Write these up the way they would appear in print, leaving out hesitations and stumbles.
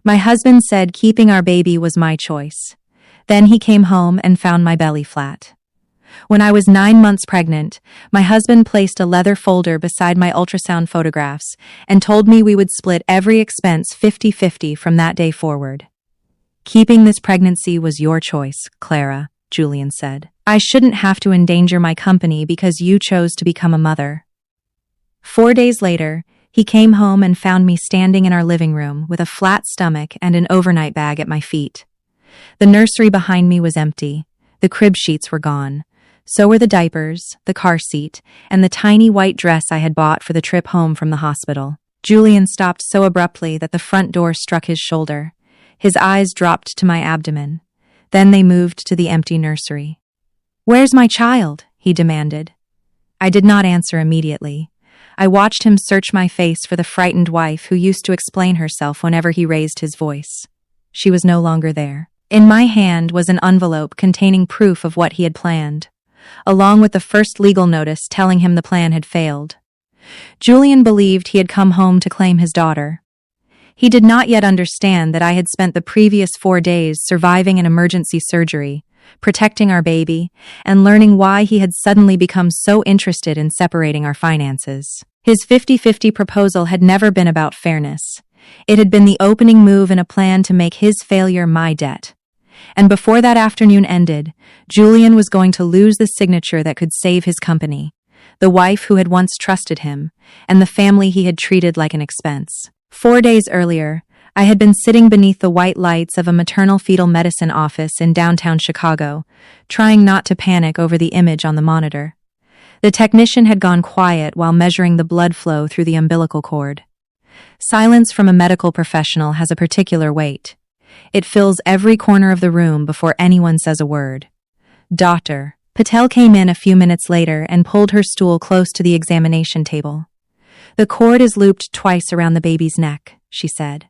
My husband said keeping our baby was my choice. Then he came home and found my belly flat. When I was 9 months pregnant, my husband placed a leather folder beside my ultrasound photographs and told me we would split every expense 50-50 from that day forward. Keeping this pregnancy was your choice, Clara, Julian said. I shouldn't have to endanger my company because you chose to become a mother. 4 days later, he came home and found me standing in our living room with a flat stomach and an overnight bag at my feet. The nursery behind me was empty. The crib sheets were gone. So were the diapers, the car seat, and the tiny white dress I had bought for the trip home from the hospital. Julian stopped so abruptly that the front door struck his shoulder. His eyes dropped to my abdomen. Then they moved to the empty nursery. "Where's my child?" he demanded. I did not answer immediately. I watched him search my face for the frightened wife who used to explain herself whenever he raised his voice. She was no longer there. In my hand was an envelope containing proof of what he had planned, along with the first legal notice telling him the plan had failed. Julian believed he had come home to claim his daughter. He did not yet understand that I had spent the previous 4 days surviving an emergency surgery, protecting our baby, and learning why he had suddenly become so interested in separating our finances. His 50-50 proposal had never been about fairness. It had been the opening move in a plan to make his failure my debt. And before that afternoon ended, Julian was going to lose the signature that could save his company, the wife who had once trusted him, and the family he had treated like an expense. 4 days earlier, I had been sitting beneath the white lights of a maternal-fetal medicine office in downtown Chicago, trying not to panic over the image on the monitor. The technician had gone quiet while measuring the blood flow through the umbilical cord. Silence from a medical professional has a particular weight. It fills every corner of the room before anyone says a word. Dr. Patel came in a few minutes later and pulled her stool close to the examination table. "The cord is looped twice around the baby's neck," she said.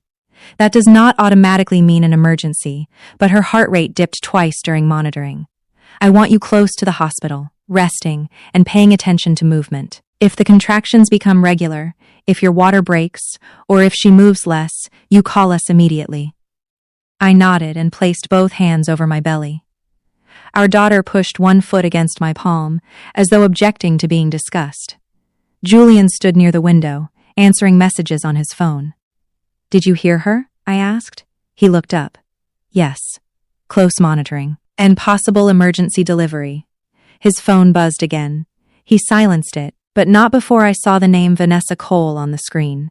"That does not automatically mean an emergency, but her heart rate dipped twice during monitoring. I want you close to the hospital, resting, and paying attention to movement. If the contractions become regular, if your water breaks, or if she moves less, you call us immediately." I nodded and placed both hands over my belly. Our daughter pushed one foot against my palm, as though objecting to being discussed. Julian stood near the window, answering messages on his phone. "Did you hear her?" I asked. He looked up. "Yes. Close monitoring. And possible emergency delivery." His phone buzzed again. He silenced it, but not before I saw the name Vanessa Cole on the screen.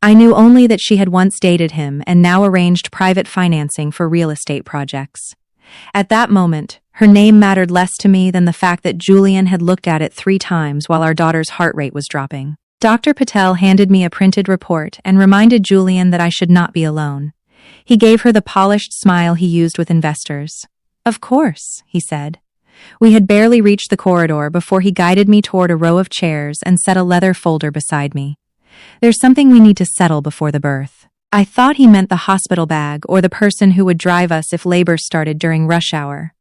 I knew only that she had once dated him and now arranged private financing for real estate projects. At that moment, her name mattered less to me than the fact that Julian had looked at it 3 times while our daughter's heart rate was dropping. Dr. Patel handed me a printed report and reminded Julian that I should not be alone. He gave her the polished smile he used with investors. "Of course," he said. We had barely reached the corridor before he guided me toward a row of chairs and set a leather folder beside me. "There's something we need to settle before the birth." I thought he meant the hospital bag or the person who would drive us if labor started during rush hour.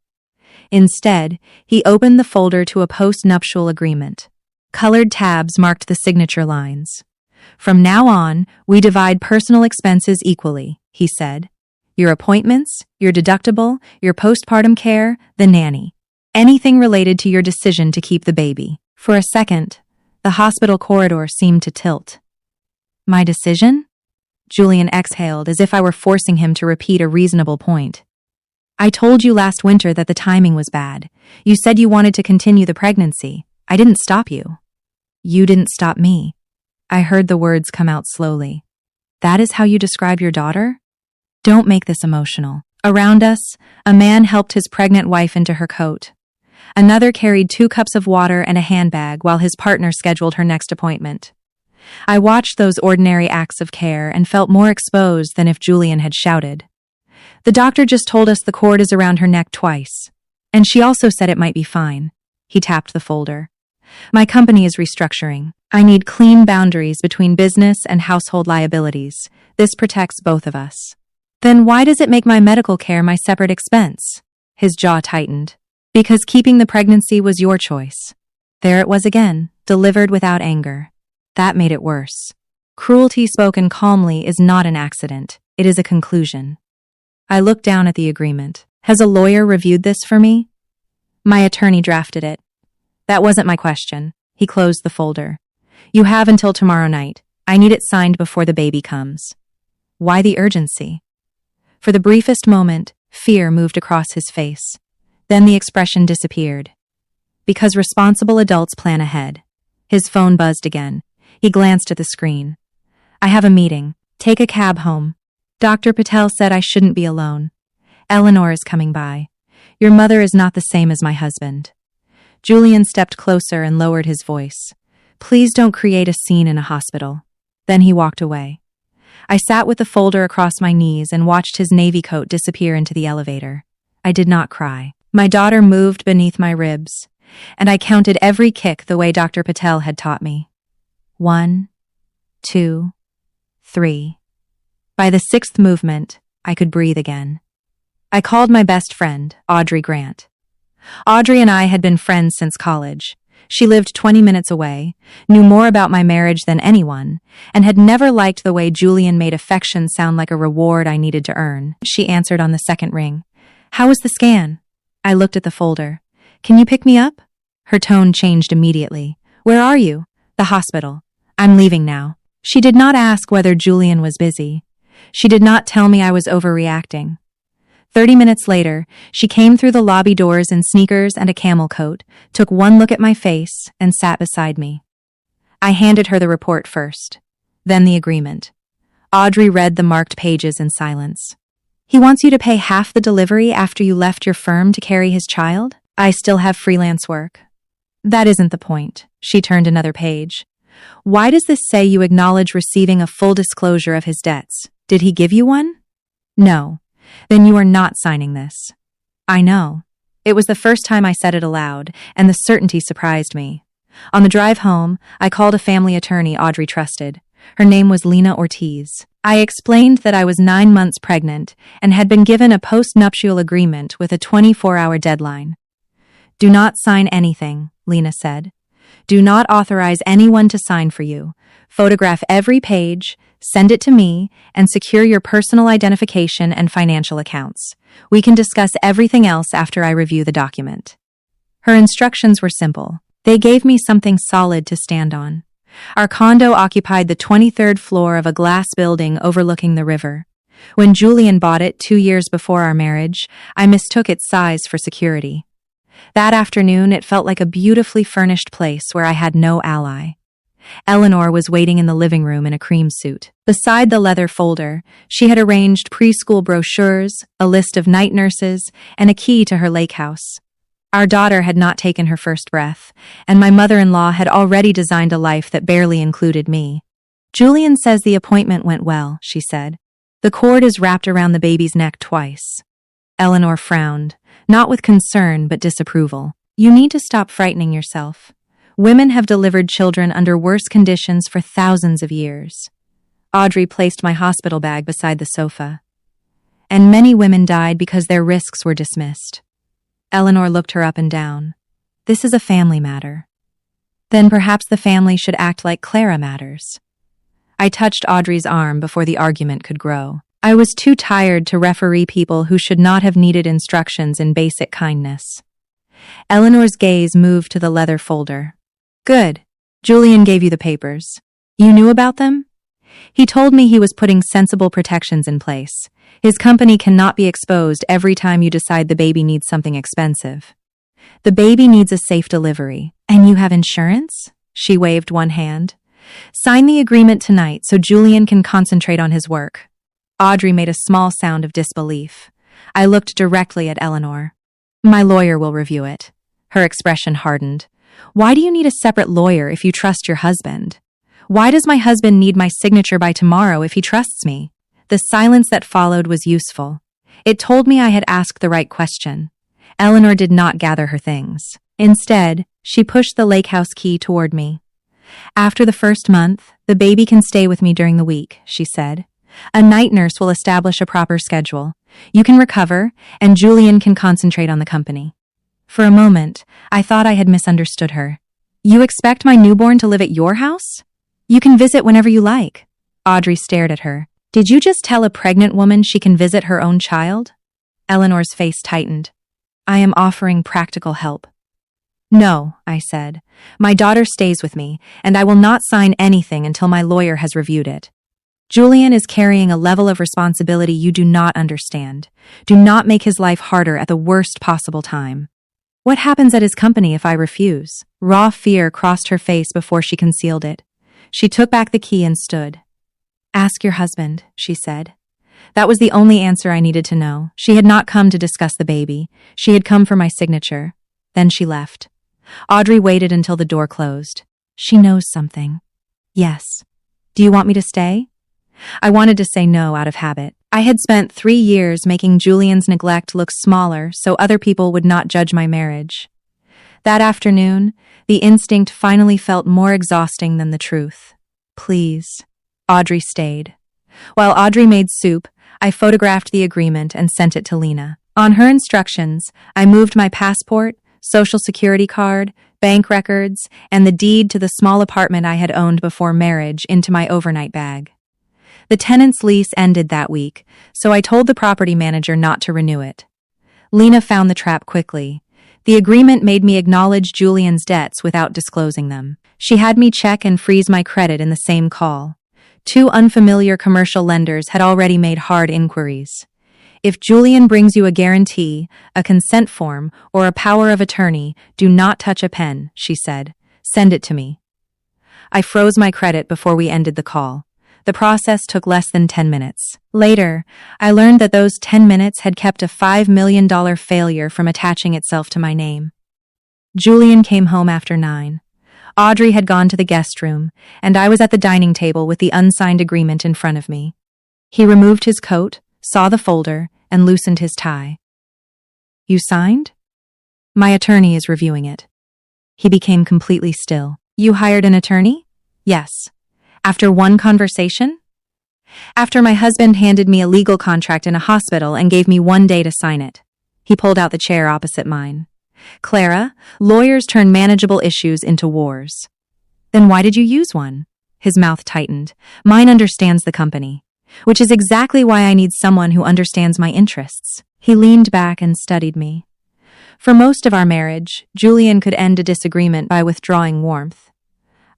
Instead, he opened the folder to a post-nuptial agreement. Colored tabs marked the signature lines. "From now on, we divide personal expenses equally," he said. "Your appointments, your deductible, your postpartum care, the nanny. Anything related to your decision to keep the baby." For a second, the hospital corridor seemed to tilt. "My decision?" Julian exhaled as if I were forcing him to repeat a reasonable point. "I told you last winter that the timing was bad. You said you wanted to continue the pregnancy. I didn't stop you." "You didn't stop me." I heard the words come out slowly. "That is how you describe your daughter?" "Don't make this emotional." Around us, a man helped his pregnant wife into her coat. Another carried 2 cups of water and a handbag while his partner scheduled her next appointment. I watched those ordinary acts of care and felt more exposed than if Julian had shouted. "The doctor just told us the cord is around her neck twice. And she also said it might be fine." He tapped the folder. "My company is restructuring. I need clean boundaries between business and household liabilities. This protects both of us." "Then why does it make my medical care my separate expense?" His jaw tightened. "Because keeping the pregnancy was your choice." There it was again, delivered without anger. That made it worse. Cruelty spoken calmly is not an accident. It is a conclusion. I looked down at the agreement. Has a lawyer reviewed this for me? My attorney drafted it. That wasn't my question. He closed the folder. You have until tomorrow night. I need it signed before the baby comes. Why the urgency? For the briefest moment, fear moved across his face. Then the expression disappeared. Because responsible adults plan ahead. His phone buzzed again. He glanced at the screen. I have a meeting. Take a cab home. Dr. Patel said I shouldn't be alone. Eleanor is coming by. Your mother is not the same as my husband. Julian stepped closer and lowered his voice. Please don't create a scene in a hospital. Then he walked away. I sat with the folder across my knees and watched his navy coat disappear into the elevator. I did not cry. My daughter moved beneath my ribs, and I counted every kick the way Dr. Patel had taught me. 1, 2, 3. By the 6th movement, I could breathe again. I called my best friend, Audrey Grant. Audrey and I had been friends since college. She lived 20 minutes away, knew more about my marriage than anyone, and had never liked the way Julian made affection sound like a reward I needed to earn. She answered on the second ring. How was the scan? I looked at the folder. Can you pick me up? Her tone changed immediately. Where are you? The hospital. I'm leaving now. She did not ask whether Julian was busy. She did not tell me I was overreacting. 30 minutes later, she came through the lobby doors in sneakers and a camel coat, took one look at my face, and sat beside me. I handed her the report first, then the agreement. Audrey read the marked pages in silence. He wants you to pay half the delivery after you left your firm to carry his child? I still have freelance work. That isn't the point. She turned another page. Why does this say you acknowledge receiving a full disclosure of his debts? Did he give you one? No. Then you are not signing this. I know. It was the first time I said it aloud, and the certainty surprised me. On the drive home, I called a family attorney Audrey trusted. Her name was Lena Ortiz. I explained that I was 9 months pregnant and had been given a post-nuptial agreement with a 24-hour deadline. Do not sign anything, Lena said. Do not authorize anyone to sign for you. Photograph every page, send it to me, and secure your personal identification and financial accounts. We can discuss everything else after I review the document. Her instructions were simple. They gave me something solid to stand on. Our condo occupied the 23rd floor of a glass building overlooking the river. When Julian bought it 2 years before our marriage, I mistook its size for security. That afternoon, it felt like a beautifully furnished place where I had no ally. Eleanor was waiting in the living room in a cream suit. Beside the leather folder, she had arranged preschool brochures, a list of night nurses, and a key to her lake house. Our daughter had not taken her first breath, and my mother-in-law had already designed a life that barely included me. Julian says the appointment went well, she said. The cord is wrapped around the baby's neck twice. Eleanor frowned, not with concern but disapproval. You need to stop frightening yourself. Women have delivered children under worse conditions for thousands of years. Audrey placed my hospital bag beside the sofa. And many women died because their risks were dismissed. Eleanor looked her up and down. This is a family matter. Then perhaps the family should act like Clara matters. I touched Audrey's arm before the argument could grow. I was too tired to referee people who should not have needed instructions in basic kindness. Eleanor's gaze moved to the leather folder. Good. Julian gave you the papers. You knew about them? He told me he was putting sensible protections in place. His company cannot be exposed every time you decide the baby needs something expensive. The baby needs a safe delivery. And you have insurance? She waved one hand. Sign the agreement tonight so Julian can concentrate on his work. Audrey made a small sound of disbelief. I looked directly at Eleanor. My lawyer will review it. Her expression hardened. Why do you need a separate lawyer if you trust your husband? Why does my husband need my signature by tomorrow if he trusts me? The silence that followed was useful. It told me I had asked the right question. Eleanor did not gather her things. Instead, she pushed the lake house key toward me. After the first month, the baby can stay with me during the week, she said. A night nurse will establish a proper schedule. You can recover, and Julian can concentrate on the company. For a moment, I thought I had misunderstood her. You expect my newborn to live at your house? You can visit whenever you like. Audrey stared at her. Did you just tell a pregnant woman she can visit her own child? Eleanor's face tightened. I am offering practical help. No, I said. My daughter stays with me, and I will not sign anything until my lawyer has reviewed it. Julian is carrying a level of responsibility you do not understand. Do not make his life harder at the worst possible time. What happens at his company if I refuse? Raw fear crossed her face before she concealed it. She took back the key and stood. Ask your husband, she said. That was the only answer I needed to know. She had not come to discuss the baby. She had come for my signature. Then she left. Audrey waited until the door closed. She knows something. Yes. Do you want me to stay? I wanted to say no out of habit. I had spent 3 years making Julian's neglect look smaller so other people would not judge my marriage. That afternoon, the instinct finally felt more exhausting than the truth. Please. Audrey stayed. While Audrey made soup, I photographed the agreement and sent it to Lena. On her instructions, I moved my passport, social security card, bank records, and the deed to the small apartment I had owned before marriage into my overnight bag. The tenant's lease ended that week, so I told the property manager not to renew it. Lena found the trap quickly. The agreement made me acknowledge Julian's debts without disclosing them. She had me check and freeze my credit in the same call. 2 unfamiliar commercial lenders had already made hard inquiries. If Julian brings you a guarantee, a consent form, or a power of attorney, do not touch a pen, she said. Send it to me. I froze my credit before we ended the call. The process took less than 10 minutes. Later, I learned that those 10 minutes had kept a $5 million failure from attaching itself to my name. Julian came home after 9. Audrey had gone to the guest room, and I was at the dining table with the unsigned agreement in front of me. He removed his coat, saw the folder, and loosened his tie. You signed? My attorney is reviewing it. He became completely still. You hired an attorney? Yes. After one conversation? After my husband handed me a legal contract in a hospital and gave me 1 day to sign it. He pulled out the chair opposite mine. Clara, lawyers turn manageable issues into wars. Then why did you use one? His mouth tightened. Mine understands the company, which is exactly why I need someone who understands my interests. He leaned back and studied me. For most of our marriage, Julian could end a disagreement by withdrawing warmth.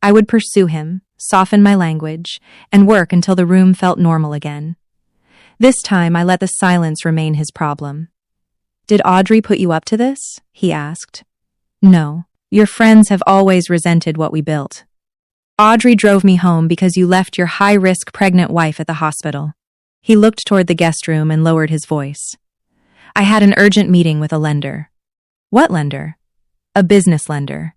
I would pursue him, soften my language, and work until the room felt normal again. This time, I let the silence remain his problem. Did Audrey put you up to this? He asked. No. Your friends have always resented what we built. Audrey drove me home because you left your high-risk pregnant wife at the hospital. He looked toward the guest room and lowered his voice. I had an urgent meeting with a lender. What lender? A business lender.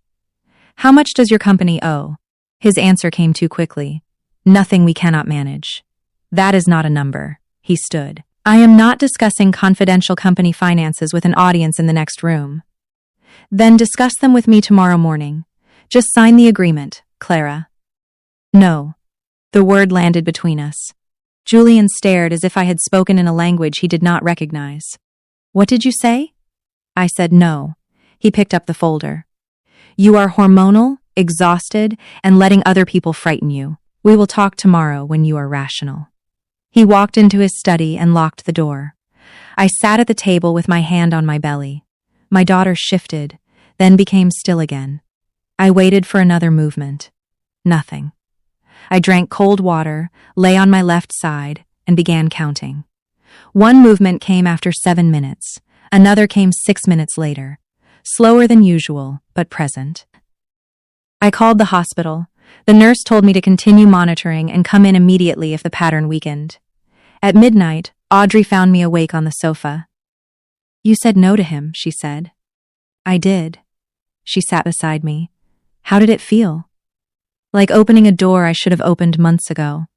How much does your company owe? His answer came too quickly. Nothing we cannot manage. That is not a number. He stood. I am not discussing confidential company finances with an audience in the next room. Then discuss them with me tomorrow morning. Just sign the agreement, Clara. No. The word landed between us. Julian stared as if I had spoken in a language he did not recognize. What did you say? I said no. He picked up the folder. You are hormonal, exhausted, and letting other people frighten you. We will talk tomorrow when you are rational. He walked into his study and locked the door. I sat at the table with my hand on my belly. My daughter shifted, then became still again. I waited for another movement. Nothing. I drank cold water, lay on my left side, and began counting. One movement came after 7 minutes. Another came 6 minutes later. Slower than usual, but present. I called the hospital. The nurse told me to continue monitoring and come in immediately if the pattern weakened. At midnight, Audrey found me awake on the sofa. You said no to him, she said. I did. She sat beside me. How did it feel? Like opening a door I should have opened months ago.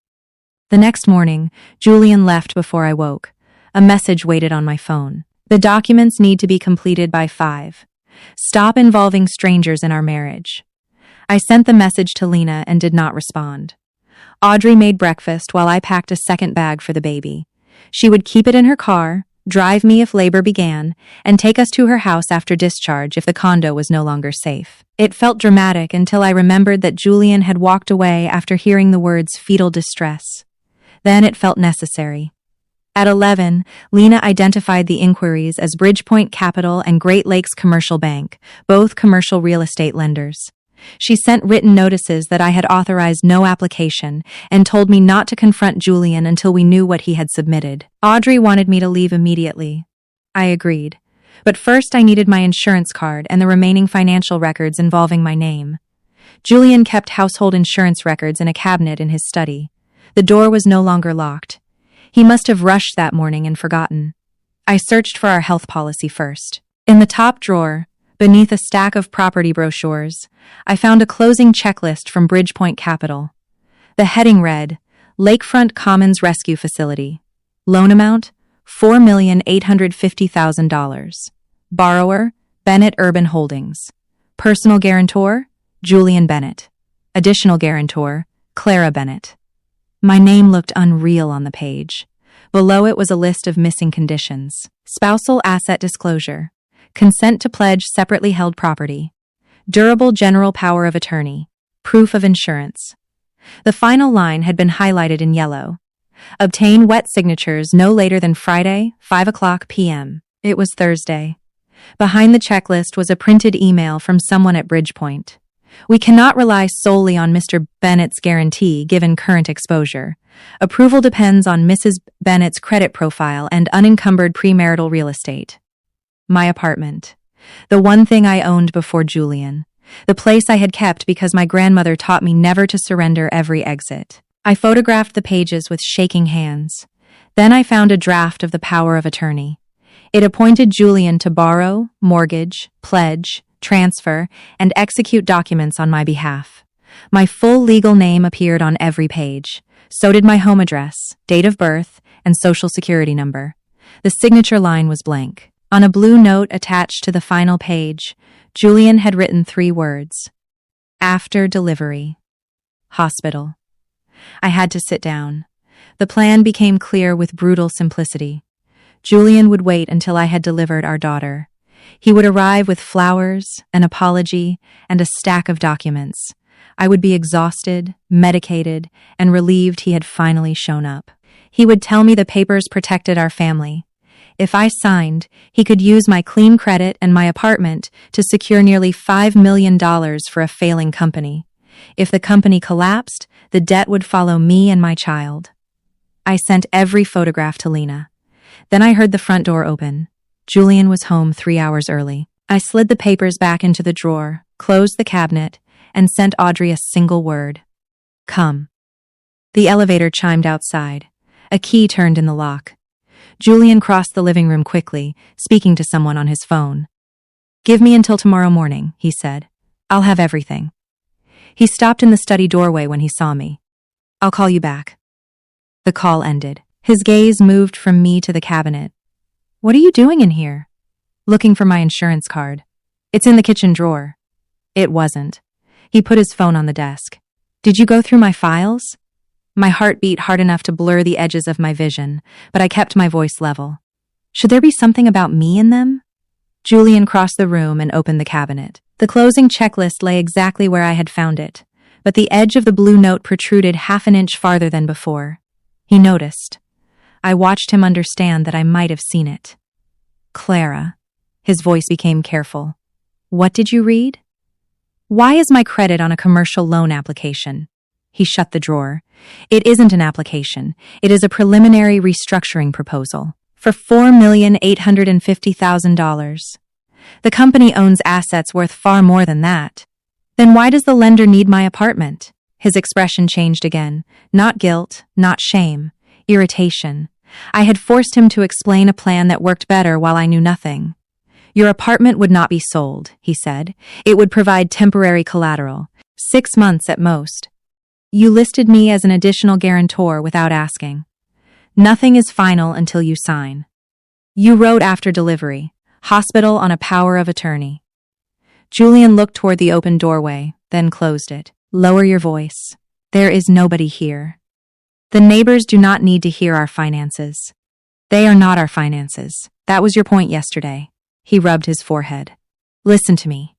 The next morning, Julian left before I woke. A message waited on my phone. The documents need to be completed by 5. Stop involving strangers in our marriage. I sent the message to Lena and did not respond. Audrey made breakfast while I packed a second bag for the baby. She would keep it in her car, drive me if labor began, and take us to her house after discharge if the condo was no longer safe. It felt dramatic until I remembered that Julian had walked away after hearing the words fetal distress. Then it felt necessary. At 11, Lena identified the inquiries as Bridgepoint Capital and Great Lakes Commercial Bank, both commercial real estate lenders. She sent written notices that I had authorized no application and told me not to confront Julian until we knew what he had submitted. Audrey wanted me to leave immediately. I agreed. But first I needed my insurance card and the remaining financial records involving my name. Julian kept household insurance records in a cabinet in his study. The door was no longer locked. He must have rushed that morning and forgotten. I searched for our health policy first. In the top drawer, beneath a stack of property brochures, I found a closing checklist from Bridgepoint Capital. The heading read, Lakefront Commons Rescue Facility. Loan amount, $4,850,000. Borrower, Bennett Urban Holdings. Personal guarantor, Julian Bennett. Additional guarantor, Clara Bennett. My name looked unreal on the page. Below it was a list of missing conditions. Spousal asset disclosure. Consent to pledge separately held property. Durable general power of attorney. Proof of insurance. The final line had been highlighted in yellow. Obtain wet signatures no later than Friday, 5:00 p.m. It was Thursday. Behind the checklist was a printed email from someone at Bridgepoint. We cannot rely solely on Mr. Bennett's guarantee given current exposure. Approval depends on Mrs. Bennett's credit profile and unencumbered premarital real estate. My apartment. The one thing I owned before Julian. The place I had kept because my grandmother taught me never to surrender every exit. I photographed the pages with shaking hands. Then I found a draft of the power of attorney. It appointed Julian to borrow, mortgage, pledge, transfer, and execute documents on my behalf. My full legal name appeared on every page. So did my home address, date of birth, and social security number. The signature line was blank. On a blue note attached to the final page, Julian had written 3 words. After delivery. Hospital. I had to sit down. The plan became clear with brutal simplicity. Julian would wait until I had delivered our daughter. He would arrive with flowers, an apology, and a stack of documents. I would be exhausted, medicated, and relieved he had finally shown up. He would tell me the papers protected our family. If I signed, he could use my clean credit and my apartment to secure nearly $5 million for a failing company. If the company collapsed, the debt would follow me and my child. I sent every photograph to Lena. Then I heard the front door open. Julian was home 3 hours early. I slid the papers back into the drawer, closed the cabinet, and sent Audrey a single word. Come. The elevator chimed outside. A key turned in the lock. Julian crossed the living room quickly, speaking to someone on his phone. Give me until tomorrow morning, he said. I'll have everything. He stopped in the study doorway when he saw me. I'll call you back. The call ended. His gaze moved from me to the cabinet. What are you doing in here? Looking for my insurance card. It's in the kitchen drawer. It wasn't. He put his phone on the desk. Did you go through my files? My heart beat hard enough to blur the edges of my vision, but I kept my voice level. Should there be something about me in them? Julian crossed the room and opened the cabinet. The closing checklist lay exactly where I had found it, but the edge of the blue note protruded half an inch farther than before. He noticed. I watched him understand that I might have seen it. Clara. His voice became careful. What did you read? Why is my credit on a commercial loan application? He shut the drawer. It isn't an application. It is a preliminary restructuring proposal for $4,850,000. The company owns assets worth far more than that. Then why does the lender need my apartment? His expression changed again. Not guilt, not shame, irritation. I had forced him to explain a plan that worked better while I knew nothing. Your apartment would not be sold, he said. It would provide temporary collateral, 6 months at most. You listed me as an additional guarantor without asking. Nothing is final until you sign. You wrote after delivery, hospital on a power of attorney. Julian looked toward the open doorway, then closed it. Lower your voice. There is nobody here. The neighbors do not need to hear our finances. They are not our finances. That was your point yesterday. He rubbed his forehead. Listen to me.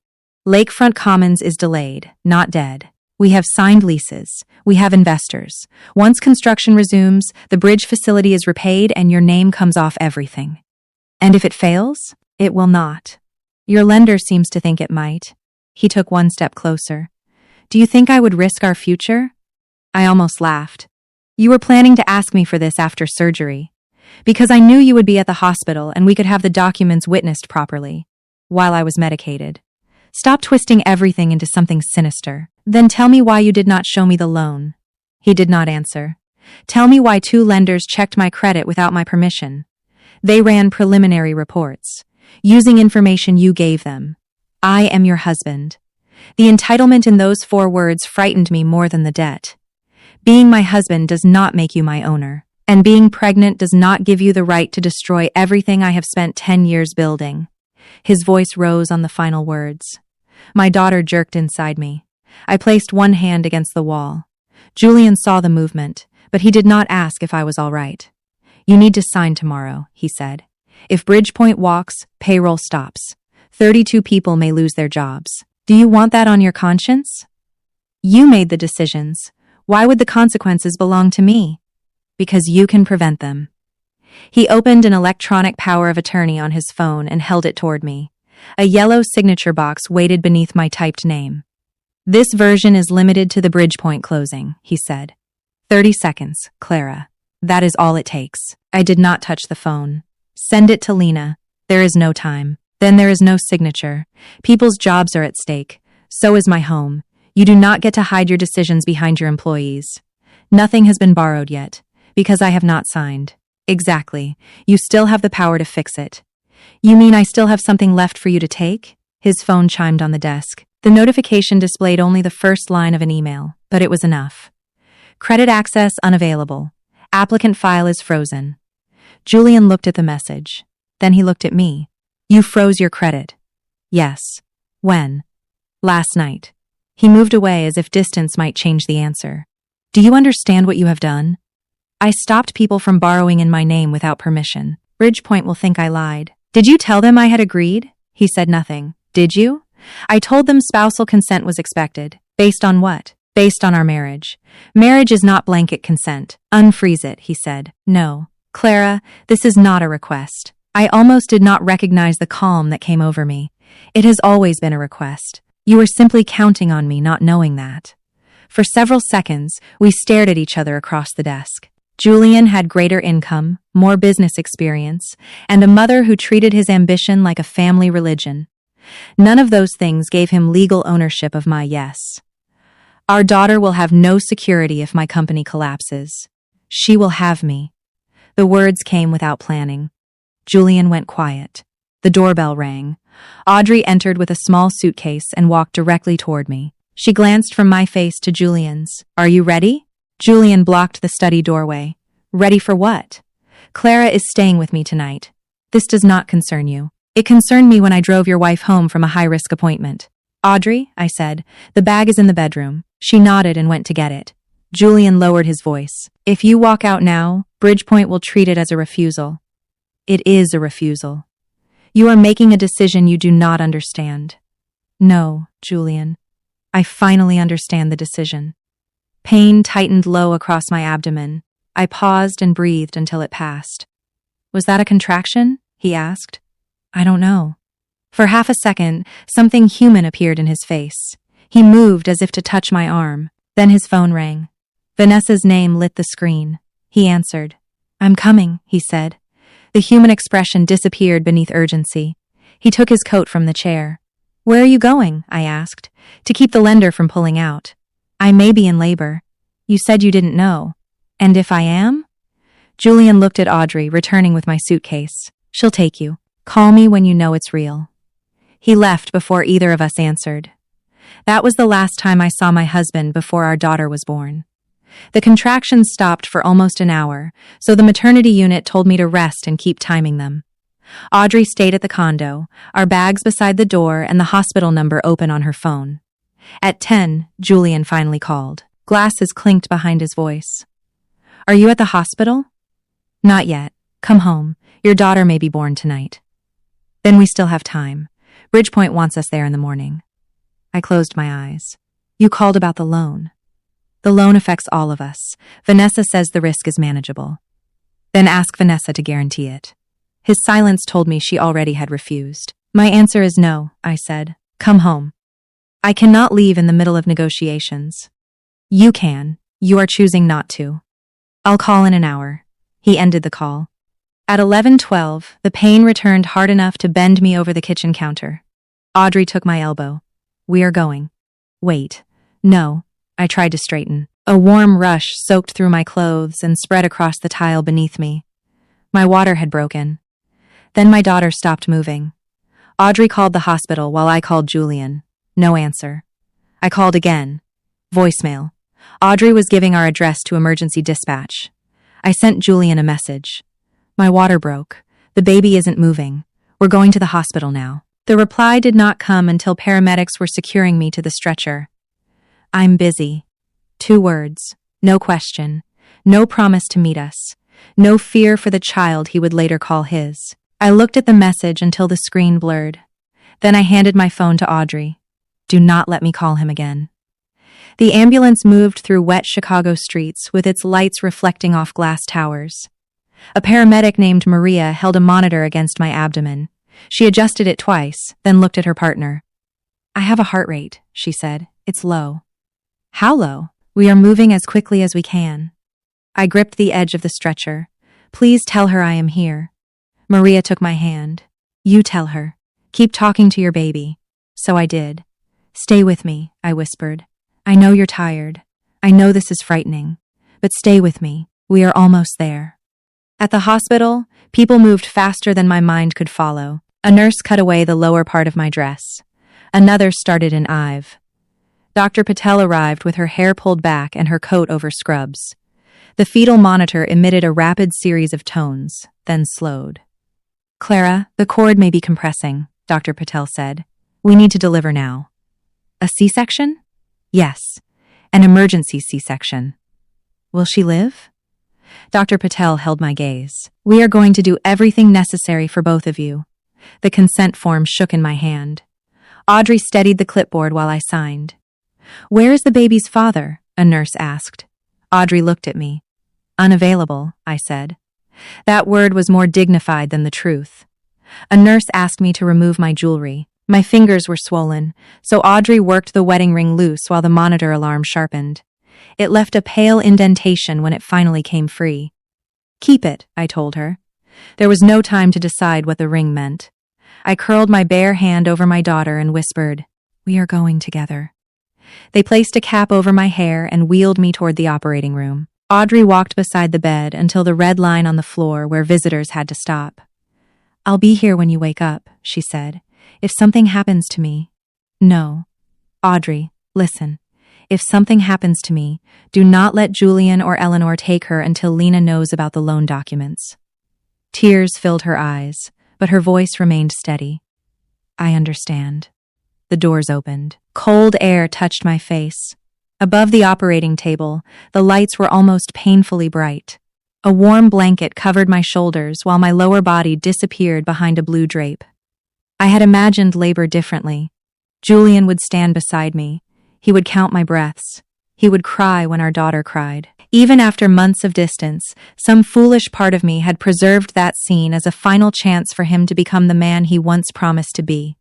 Lakefront Commons is delayed, not dead. We have signed leases. We have investors. Once construction resumes, the bridge facility is repaid and your name comes off everything. And if it fails, it will not. Your lender seems to think it might. He took one step closer. Do you think I would risk our future? I almost laughed. You were planning to ask me for this after surgery. Because I knew you would be at the hospital and we could have the documents witnessed properly. While I was medicated. Stop twisting everything into something sinister. Then tell me why you did not show me the loan. He did not answer. Tell me why 2 lenders checked my credit without my permission. They ran preliminary reports, using information you gave them. I am your husband. The entitlement in those 4 words frightened me more than the debt. Being my husband does not make you my owner, and being pregnant does not give you the right to destroy everything I have spent 10 years building. His voice rose on the final words. My daughter jerked inside me. I placed one hand against the wall. Julian saw the movement, but he did not ask if I was all right. You need to sign tomorrow, he said. If Bridgepoint walks, payroll stops. 32 people may lose their jobs. Do you want that on your conscience? You made the decisions. Why would the consequences belong to me? Because you can prevent them. He opened an electronic power of attorney on his phone and held it toward me. A yellow signature box waited beneath my typed name. This version is limited to the Bridgepoint closing, he said. 30 seconds, Clara. That is all it takes. I did not touch the phone. Send it to Lena. There is no time. Then there is no signature. People's jobs are at stake. So is my home. You do not get to hide your decisions behind your employees. Nothing has been borrowed yet, because I have not signed. Exactly. You still have the power to fix it. You mean I still have something left for you to take? His phone chimed on the desk. The notification displayed only the first line of an email, but it was enough. Credit access unavailable. Applicant file is frozen. Julian looked at the message. Then he looked at me. You froze your credit. Yes. When? Last night. He moved away as if distance might change the answer. Do you understand what you have done? I stopped people from borrowing in my name without permission. Bridgepoint will think I lied. Did you tell them I had agreed? He said nothing. Did you? I told them spousal consent was expected. Based on what? Based on our marriage. Marriage is not blanket consent. Unfreeze it, he said. No. Clara, this is not a request. I almost did not recognize the calm that came over me. It has always been a request. You were simply counting on me not knowing that. For several seconds, we stared at each other across the desk. Julian had greater income, more business experience, and a mother who treated his ambition like a family religion. None of those things gave him legal ownership of my yes. Our daughter will have no security if my company collapses. She will have me. The words came without planning. Julian went quiet. The doorbell rang. Audrey entered with a small suitcase and walked directly toward me. She glanced from my face to Julian's. Are you ready? Julian blocked the study doorway. Ready for what? Clara is staying with me tonight. This does not concern you. It concerned me when I drove your wife home from a high-risk appointment. Audrey, I said, the bag is in the bedroom. She nodded and went to get it. Julian lowered his voice. If you walk out now, Bridgepoint will treat it as a refusal. It is a refusal. You are making a decision you do not understand. No, Julian. I finally understand the decision. Pain tightened low across my abdomen. I paused and breathed until it passed. Was that a contraction? He asked. I don't know. For half a second, something human appeared in his face. He moved as if to touch my arm. Then his phone rang. Vanessa's name lit the screen. He answered. I'm coming, he said. The human expression disappeared beneath urgency. He took his coat from the chair. Where are you going? I asked. To keep the lender from pulling out. I may be in labor. You said you didn't know. And if I am? Julian looked at Audrey, returning with my suitcase. She'll take you. Call me when you know it's real. He left before either of us answered. That was the last time I saw my husband before our daughter was born. The contractions stopped for almost an hour, so the maternity unit told me to rest and keep timing them. Audrey stayed at the condo, our bags beside the door and the hospital number open on her phone. At 10, Julian finally called. Glasses clinked behind his voice. Are you at the hospital? Not yet. Come home. Your daughter may be born tonight. Then we still have time. Bridgepoint wants us there in the morning. I closed my eyes. You called about the loan. The loan affects all of us. Vanessa says the risk is manageable. Then ask Vanessa to guarantee it. His silence told me she already had refused. My answer is no, I said. Come home. I cannot leave in the middle of negotiations. You can. You are choosing not to. I'll call in an hour. He ended the call. At 11:12, the pain returned hard enough to bend me over the kitchen counter. Audrey took my elbow. We are going. Wait. No. I tried to straighten. A warm rush soaked through my clothes and spread across the tile beneath me. My water had broken. Then my daughter stopped moving. Audrey called the hospital while I called Julian. No answer. I called again. Voicemail. Audrey was giving our address to emergency dispatch. I sent Julian a message. My water broke. The baby isn't moving. We're going to the hospital now. The reply did not come until paramedics were securing me to the stretcher. I'm busy. 2 words. No question. No promise to meet us. No fear for the child he would later call his. I looked at the message until the screen blurred. Then I handed my phone to Audrey. Do not let me call him again. The ambulance moved through wet Chicago streets with its lights reflecting off glass towers. A paramedic named Maria held a monitor against my abdomen. She adjusted it twice, then looked at her partner. I have a heart rate, she said. It's low. How low? We are moving as quickly as we can. I gripped the edge of the stretcher. Please tell her I am here. Maria took my hand. You tell her. Keep talking to your baby. So I did. Stay with me, I whispered. I know you're tired. I know this is frightening. But stay with me. We are almost there. At the hospital, people moved faster than my mind could follow. A nurse cut away the lower part of my dress. Another started an IV. Dr. Patel arrived with her hair pulled back and her coat over scrubs. The fetal monitor emitted a rapid series of tones, then slowed. Clara, the cord may be compressing, Dr. Patel said. We need to deliver now. A C-section? Yes, an emergency C-section. Will she live? Dr. Patel held my gaze. We are going to do everything necessary for both of you. The consent form shook in my hand. Audrey steadied the clipboard while I signed. Where is the baby's father? A nurse asked. Audrey looked at me. Unavailable, I said. That word was more dignified than the truth. A nurse asked me to remove my jewelry. My fingers were swollen, so Audrey worked the wedding ring loose while the monitor alarm sharpened. It left a pale indentation when it finally came free. Keep it, I told her. There was no time to decide what the ring meant. I curled my bare hand over my daughter and whispered, We are going together. They placed a cap over my hair and wheeled me toward the operating room. Audrey walked beside the bed until the red line on the floor where visitors had to stop. I'll be here when you wake up, she said. If something happens to me. No. Audrey, listen. If something happens to me, do not let Julian or Eleanor take her until Lena knows about the loan documents. Tears filled her eyes, but her voice remained steady. I understand. The doors opened. Cold air touched my face. Above the operating table, the lights were almost painfully bright. A warm blanket covered my shoulders while my lower body disappeared behind a blue drape. I had imagined labor differently. Julian would stand beside me. He would count my breaths. He would cry when our daughter cried. Even after months of distance, some foolish part of me had preserved that scene as a final chance for him to become the man he once promised to be.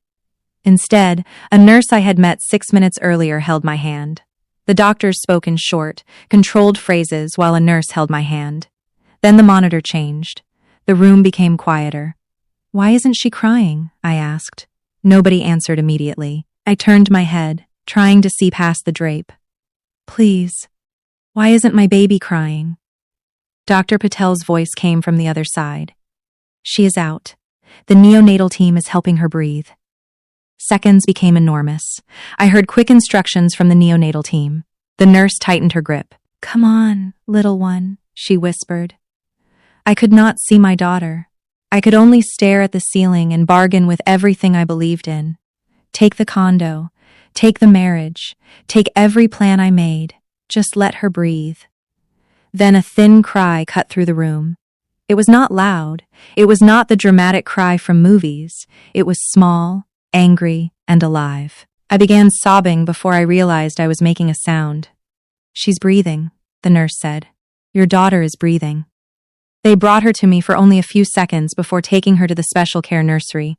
Instead, a nurse I had met 6 minutes earlier held my hand. The doctors spoke in short, controlled phrases while a nurse held my hand. Then the monitor changed. The room became quieter. Why isn't she crying? I asked. Nobody answered immediately. I turned my head, trying to see past the drape. Please. Why isn't my baby crying? Dr. Patel's voice came from the other side. She is out. The neonatal team is helping her breathe. Seconds became enormous. I heard quick instructions from the neonatal team. The nurse tightened her grip. Come on, little one, she whispered. I could not see my daughter. I could only stare at the ceiling and bargain with everything I believed in. Take the condo. Take the marriage. Take every plan I made. Just let her breathe. Then a thin cry cut through the room. It was not loud. It was not the dramatic cry from movies. It was small, angry, and alive. I began sobbing before I realized I was making a sound. "She's breathing," the nurse said. "Your daughter is breathing." They brought her to me for only a few seconds before taking her to the special care nursery.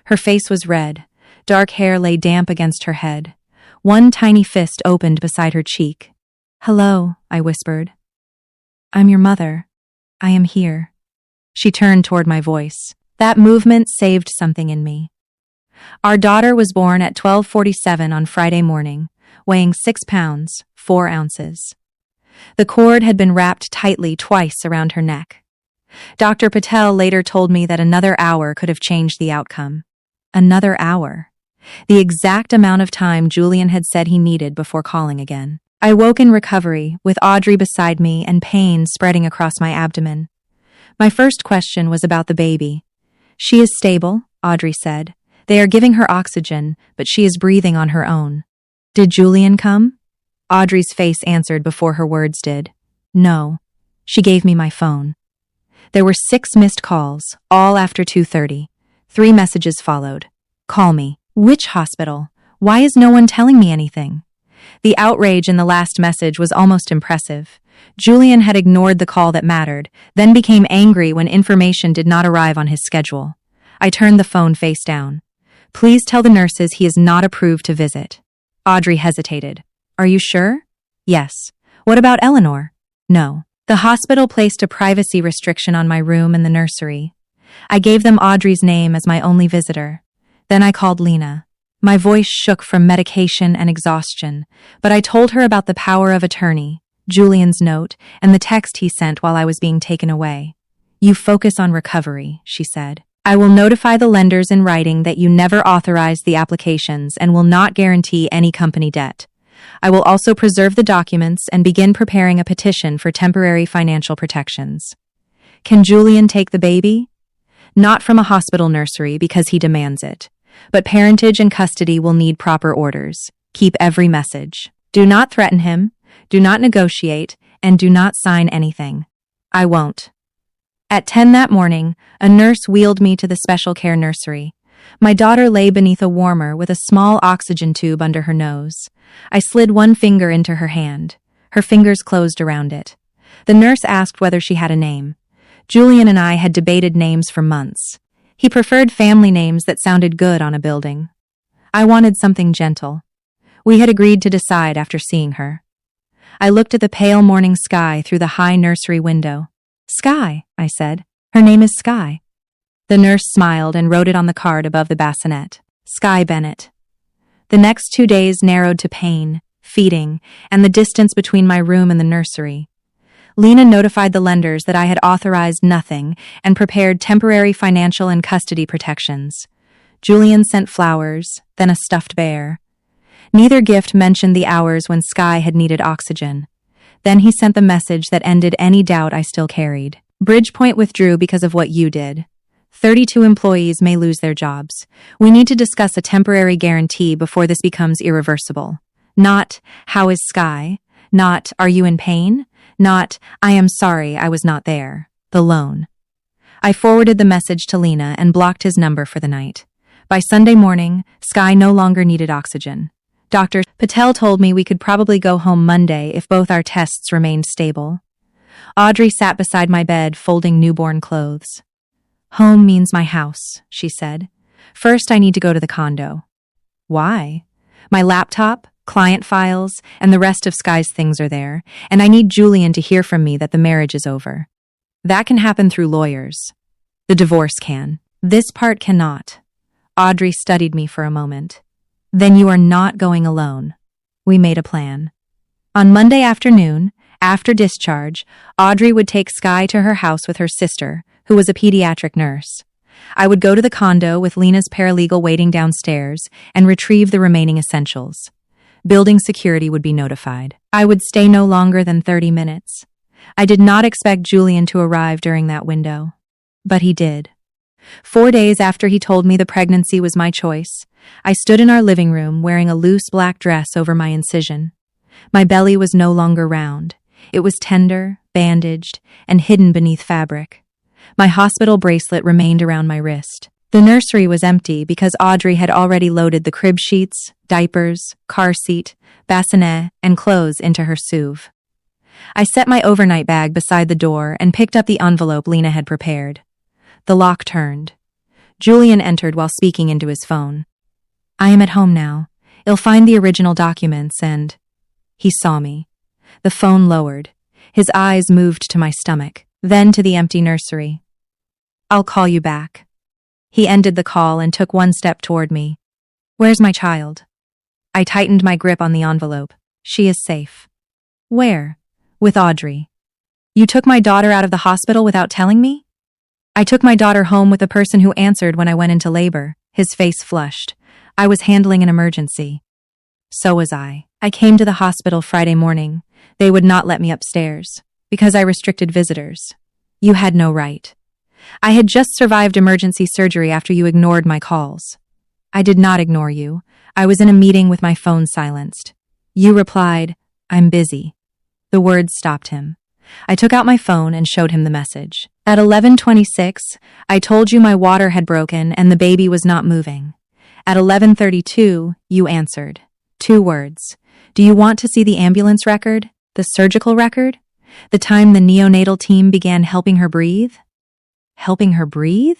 Her face was red. Dark hair lay damp against her head. One tiny fist opened beside her cheek. "Hello," I whispered. "I'm your mother. I am here." She turned toward my voice. That movement saved something in me. Our daughter was born at 12:47 on Friday morning, weighing 6 pounds, 4 ounces. The cord had been wrapped tightly twice around her neck. Dr. Patel later told me that another hour could have changed the outcome. Another hour. The exact amount of time Julian had said he needed before calling again. I woke in recovery, with Audrey beside me and pain spreading across my abdomen. My first question was about the baby. "She is stable," Audrey said. "They are giving her oxygen, but she is breathing on her own." "Did Julian come?" Audrey's face answered before her words did. "No." She gave me my phone. There were 6 missed calls, all after 2:30. 3 messages followed. "Call me." "Which hospital? Why is no one telling me anything?" The outrage in the last message was almost impressive. Julian had ignored the call that mattered, then became angry when information did not arrive on his schedule. I turned the phone face down. "Please tell the nurses he is not approved to visit." Audrey hesitated. "Are you sure?" "Yes." "What about Eleanor?" "No." The hospital placed a privacy restriction on my room and the nursery. I gave them Audrey's name as my only visitor. Then I called Lena. My voice shook from medication and exhaustion, but I told her about the power of attorney, Julian's note, and the text he sent while I was being taken away. "You focus on recovery," she said. "I will notify the lenders in writing that you never authorized the applications and will not guarantee any company debt. I will also preserve the documents and begin preparing a petition for temporary financial protections." "Can Julian take the baby?" "Not from a hospital nursery because he demands it. But parentage and custody will need proper orders. Keep every message. Do not threaten him, do not negotiate, and do not sign anything." "I won't." At 10 that morning, a nurse wheeled me to the special care nursery. My daughter lay beneath a warmer with a small oxygen tube under her nose. I slid one finger into her hand. Her fingers closed around it. The nurse asked whether she had a name. Julian and I had debated names for months. He preferred family names that sounded good on a building. I wanted something gentle. We had agreed to decide after seeing her. I looked at the pale morning sky through the high nursery window. "Sky," I said. "Her name is Sky." The nurse smiled and wrote it on the card above the bassinet. Sky Bennett. The next 2 days narrowed to pain, feeding, and the distance between my room and the nursery. Lena notified the lenders that I had authorized nothing and prepared temporary financial and custody protections. Julian sent flowers, then a stuffed bear. Neither gift mentioned the hours when Sky had needed oxygen. Then he sent the message that ended any doubt I still carried. "Bridgepoint withdrew because of what you did. 32 employees may lose their jobs. We need to discuss a temporary guarantee before this becomes irreversible. Not, 'How is Sky?' Not, 'Are you in pain?' Not, 'I am sorry I was not there.' The loan." I forwarded the message to Lena and blocked his number for the night. By Sunday morning, Sky no longer needed oxygen. Dr. Patel told me we could probably go home Monday if both our tests remained stable. Audrey sat beside my bed folding newborn clothes. "Home means my house," she said. "First I need to go to the condo." "Why?" "My laptop, client files, and the rest of Sky's things are there, and I need Julian to hear from me that the marriage is over." "That can happen through lawyers." "The divorce can. This part cannot." Audrey studied me for a moment. "Then you are not going alone." We made a plan. On Monday afternoon, after discharge, Audrey would take Sky to her house with her sister, who was a pediatric nurse. I would go to the condo with Lena's paralegal waiting downstairs and retrieve the remaining essentials. Building security would be notified. I would stay no longer than 30 minutes. I did not expect Julian to arrive during that window. But he did. 4 days after he told me the pregnancy was my choice, I stood in our living room wearing a loose black dress over my incision. My belly was no longer round. It was tender, bandaged, and hidden beneath fabric. My hospital bracelet remained around my wrist. The nursery was empty because Audrey had already loaded the crib sheets, diapers, car seat, bassinet, and clothes into her SUV. I set my overnight bag beside the door and picked up the envelope Lena had prepared. The lock turned. Julian entered while speaking into his phone. "I am at home now. You'll find the original documents and—" He saw me. The phone lowered. His eyes moved to my stomach, then to the empty nursery. "I'll call you back." He ended the call and took one step toward me. "Where's my child?" I tightened my grip on the envelope. "She is safe." "Where?" "With Audrey." "You took my daughter out of the hospital without telling me?" "I took my daughter home with the person who answered when I went into labor." His face flushed. "I was handling an emergency." "So was I. I came to the hospital Friday morning. They would not let me upstairs because I restricted visitors. You had no right. I had just survived emergency surgery after you ignored my calls." "I did not ignore you. I was in a meeting with my phone silenced." You replied, "I'm busy." The words stopped him. I took out my phone and showed him the message. "At 11:26, I told you my water had broken and the baby was not moving. At 11:32, you answered. 2 words. Do you want to see the ambulance record? The surgical record? The time the neonatal team began helping her breathe?" Helping her breathe?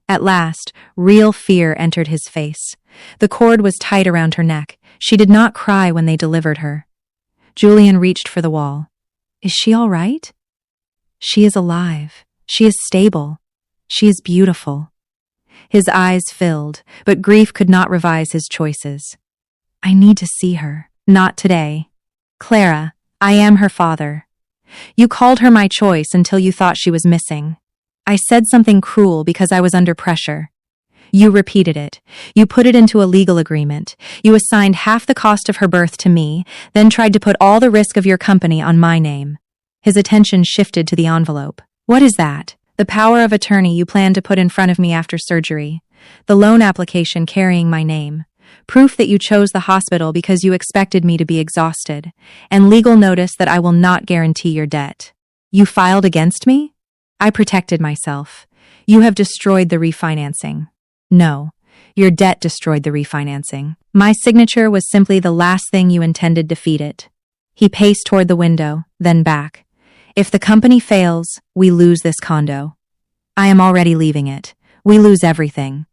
At last, real fear entered his face. The cord was tight around her neck. She did not cry when they delivered her. Julian reached for the wall. "Is she all right?" "She is alive. She is stable. She is beautiful." His eyes filled, but grief could not revise his choices. "I need to see her. Not today. Clara, I am her father. You called her my choice until you thought she was missing. I said something cruel because I was under pressure. You repeated it. You put it into a legal agreement. You assigned half the cost of her birth to me, then tried to put all the risk of your company on my name." His attention shifted to the envelope. "What is that?" "The power of attorney you planned to put in front of me after surgery. The loan application carrying my name. Proof that you chose the hospital because you expected me to be exhausted. And legal notice that I will not guarantee your debt. You filed against me?" "I protected myself. You have destroyed the refinancing." "No, your debt destroyed the refinancing. My signature was simply the last thing you intended to feed it." He paced toward the window, then back. "If the company fails, we lose this condo. I am already leaving it. We lose everything.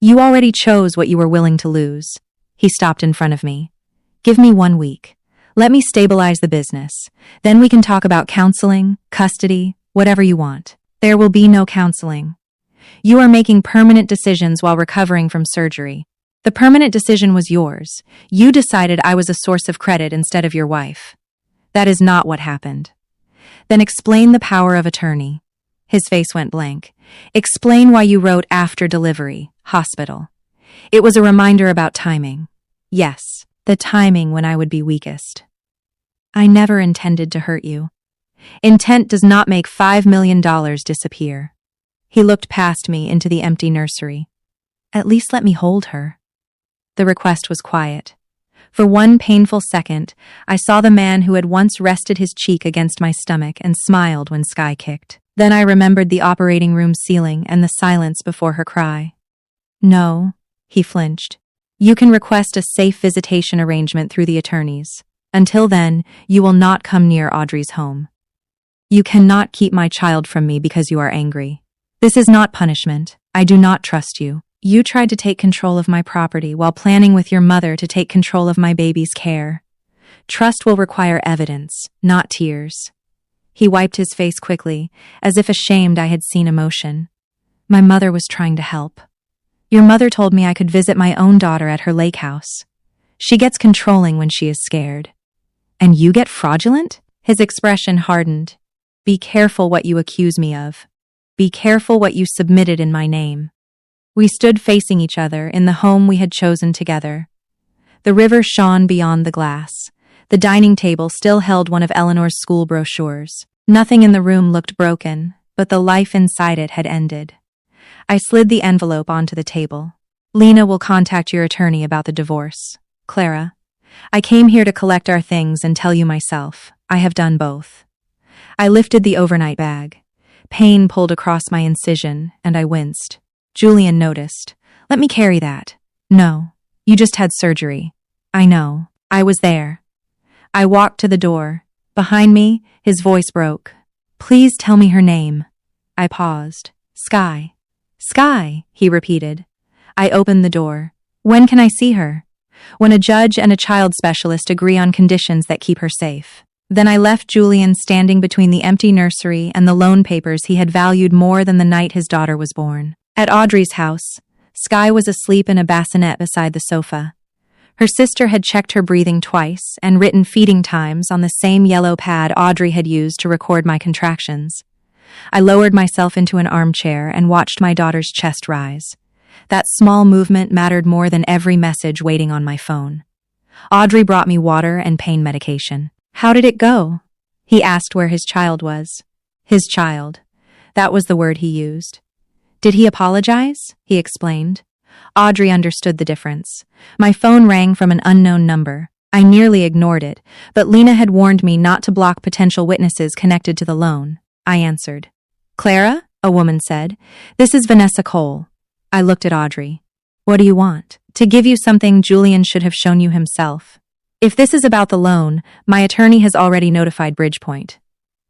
You already chose what you were willing to lose." He stopped in front of me. "Give me 1 week. Let me stabilize the business. Then we can talk about counseling, custody, whatever you want." "There will be no counseling. You are making permanent decisions while recovering from surgery. The permanent decision was yours. You decided I was a source of credit instead of your wife. That is not what happened." "Then explain the power of attorney." His face went blank. "Explain why you wrote after delivery, hospital." "It was a reminder about timing." "Yes, the timing when I would be weakest." "I never intended to hurt you. Intent does not make $5 million disappear." He looked past me into the empty nursery. "At least let me hold her." The request was quiet. For one painful second, I saw the man who had once rested his cheek against my stomach and smiled when Sky kicked. Then I remembered the operating room ceiling and the silence before her cry. "No," he flinched. "You can request a safe visitation arrangement through the attorneys. Until then, you will not come near Audrey's home. You cannot keep my child from me because you are angry. This is not punishment. I do not trust you. You tried to take control of my property while planning with your mother to take control of my baby's care. Trust will require evidence, not tears." He wiped his face quickly, as if ashamed I had seen emotion. "My mother was trying to help. Your mother told me I could visit my own daughter at her lake house. She gets controlling when she is scared." "And you get fraudulent?" His expression hardened. "Be careful what you accuse me of. Be careful what you submitted in my name." We stood facing each other in the home we had chosen together. The river shone beyond the glass. The dining table still held one of Eleanor's school brochures. Nothing in the room looked broken, but the life inside it had ended. I slid the envelope onto the table. "Lena will contact your attorney about the divorce. Clara, I came here to collect our things and tell you myself. I have done both." I lifted the overnight bag. Pain pulled across my incision, and I winced. Julian noticed. Let me carry that. No. You just had surgery. I know. I was there. I walked to the door. Behind me, his voice broke. Please tell me her name. I paused. Sky. Sky, he repeated. I opened the door. When can I see her? When a judge and a child specialist agree on conditions that keep her safe. Then I left Julian standing between the empty nursery and the loan papers he had valued more than the night his daughter was born. At Audrey's house, Sky was asleep in a bassinet beside the sofa. Her sister had checked her breathing twice and written feeding times on the same yellow pad Audrey had used to record my contractions. I lowered myself into an armchair and watched my daughter's chest rise. That small movement mattered more than every message waiting on my phone. Audrey brought me water and pain medication. How did it go? He asked where his child was. His child. That was the word he used. Did he apologize? He explained. Audrey understood the difference. My phone rang from an unknown number. I nearly ignored it, but Lena had warned me not to block potential witnesses connected to the loan. I answered. Clara? A woman said. This is Vanessa Cole. I looked at Audrey. What do you want? To give you something Julian should have shown you himself. If this is about the loan, my attorney has already notified Bridgepoint.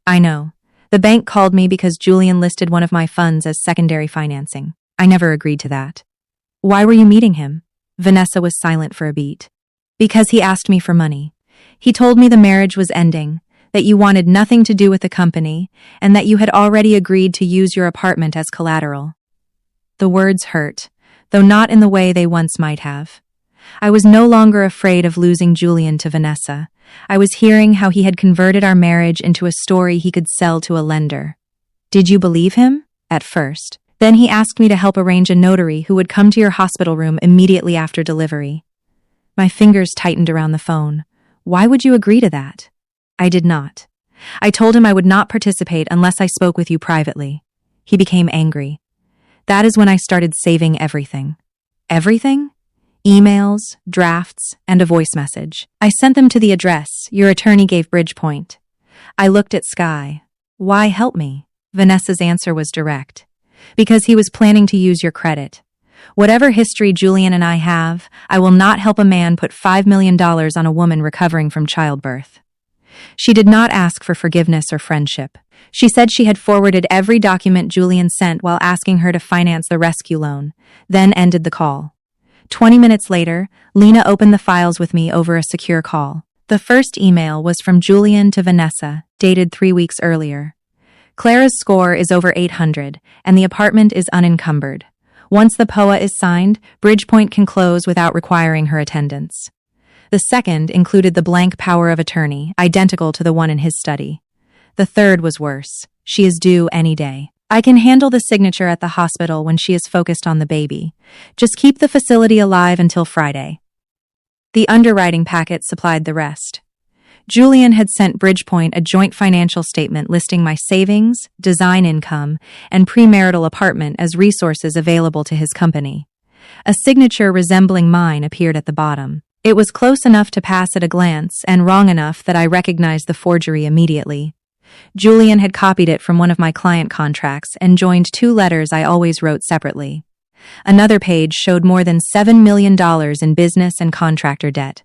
I know. The bank called me because Julian listed one of my funds as secondary financing. I never agreed to that. Why were you meeting him? Vanessa was silent for a beat. Because he asked me for money. He told me the marriage was ending, that you wanted nothing to do with the company, and that you had already agreed to use your apartment as collateral. The words hurt, though not in the way they once might have. I was no longer afraid of losing Julian to Vanessa. I was hearing how he had converted our marriage into a story he could sell to a lender. Did you believe him? At first. Then he asked me to help arrange a notary who would come to your hospital room immediately after delivery. My fingers tightened around the phone. Why would you agree to that? I did not. I told him I would not participate unless I spoke with you privately. He became angry. That is when I started saving everything. Everything? Emails, drafts, and a voice message. I sent them to the address your attorney gave Bridgepoint. I looked at Sky. Why help me? Vanessa's answer was direct. Because he was planning to use your credit. Whatever history Julian and I have, I will not help a man put $5 million on a woman recovering from childbirth. She did not ask for forgiveness or friendship. She said she had forwarded every document Julian sent while asking her to finance the rescue loan, then ended the call. 20 minutes later, Lena opened the files with me over a secure call. The first email was from Julian to Vanessa, dated 3 weeks earlier. Clara's score is over 800, and the apartment is unencumbered. Once the POA is signed, Bridgepoint can close without requiring her attendance. The second included the blank power of attorney, identical to the one in his study. The third was worse. She is due any day. I can handle the signature at the hospital when she is focused on the baby. Just keep the facility alive until Friday. The underwriting packet supplied the rest. Julian had sent Bridgepoint a joint financial statement listing my savings, design income, and premarital apartment as resources available to his company. A signature resembling mine appeared at the bottom. It was close enough to pass at a glance and wrong enough that I recognized the forgery immediately. Julian had copied it from one of my client contracts and joined 2 letters I always wrote separately. Another page showed more than $7 million in business and contractor debt.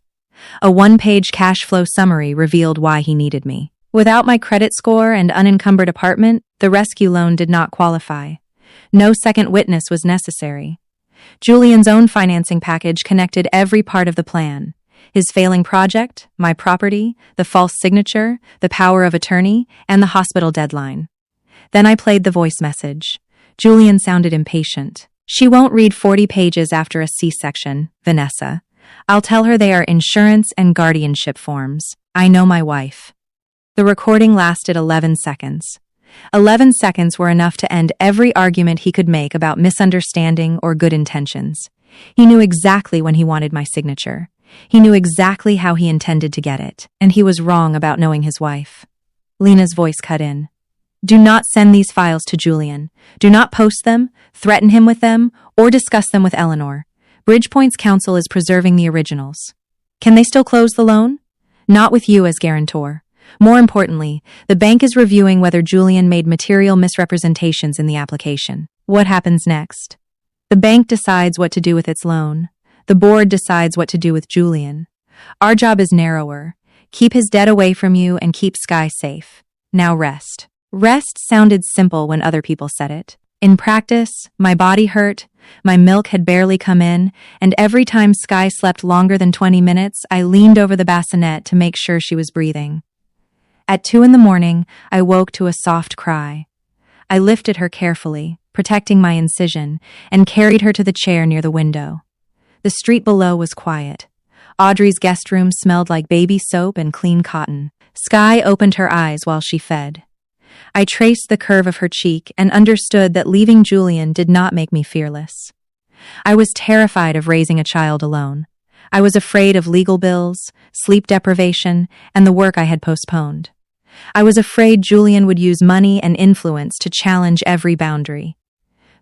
A 1-page cash flow summary revealed why he needed me. Without my credit score and unencumbered apartment, the rescue loan did not qualify. No second witness was necessary. Julian's own financing package connected every part of the plan. His failing project, my property, the false signature, the power of attorney, and the hospital deadline. Then I played the voice message. Julian sounded impatient. She won't read 40 pages after a C-section, Vanessa. I'll tell her they are insurance and guardianship forms. I know my wife. The recording lasted 11 seconds. 11 seconds were enough to end every argument he could make about misunderstanding or good intentions. He knew exactly when he wanted my signature. He knew exactly how he intended to get it, and he was wrong about knowing his wife. Lena's voice cut in. Do not send these files to Julian. Do not post them, threaten him with them, or discuss them with Eleanor. Bridgepoint's counsel is preserving the originals. Can they still close the loan? Not with you as guarantor. More importantly, the bank is reviewing whether Julian made material misrepresentations in the application. What happens next? The bank decides what to do with its loan. The board decides what to do with Julian. Our job is narrower. Keep his debt away from you and keep Sky safe. Now rest. Rest sounded simple when other people said it. In practice, my body hurt, my milk had barely come in, and every time Sky slept longer than 20 minutes, I leaned over the bassinet to make sure she was breathing. At 2 a.m, I woke to a soft cry. I lifted her carefully, protecting my incision, and carried her to the chair near the window. The street below was quiet. Audrey's guest room smelled like baby soap and clean cotton. Sky opened her eyes while she fed. I traced the curve of her cheek and understood that leaving Julian did not make me fearless. I was terrified of raising a child alone. I was afraid of legal bills, sleep deprivation, and the work I had postponed. I was afraid Julian would use money and influence to challenge every boundary.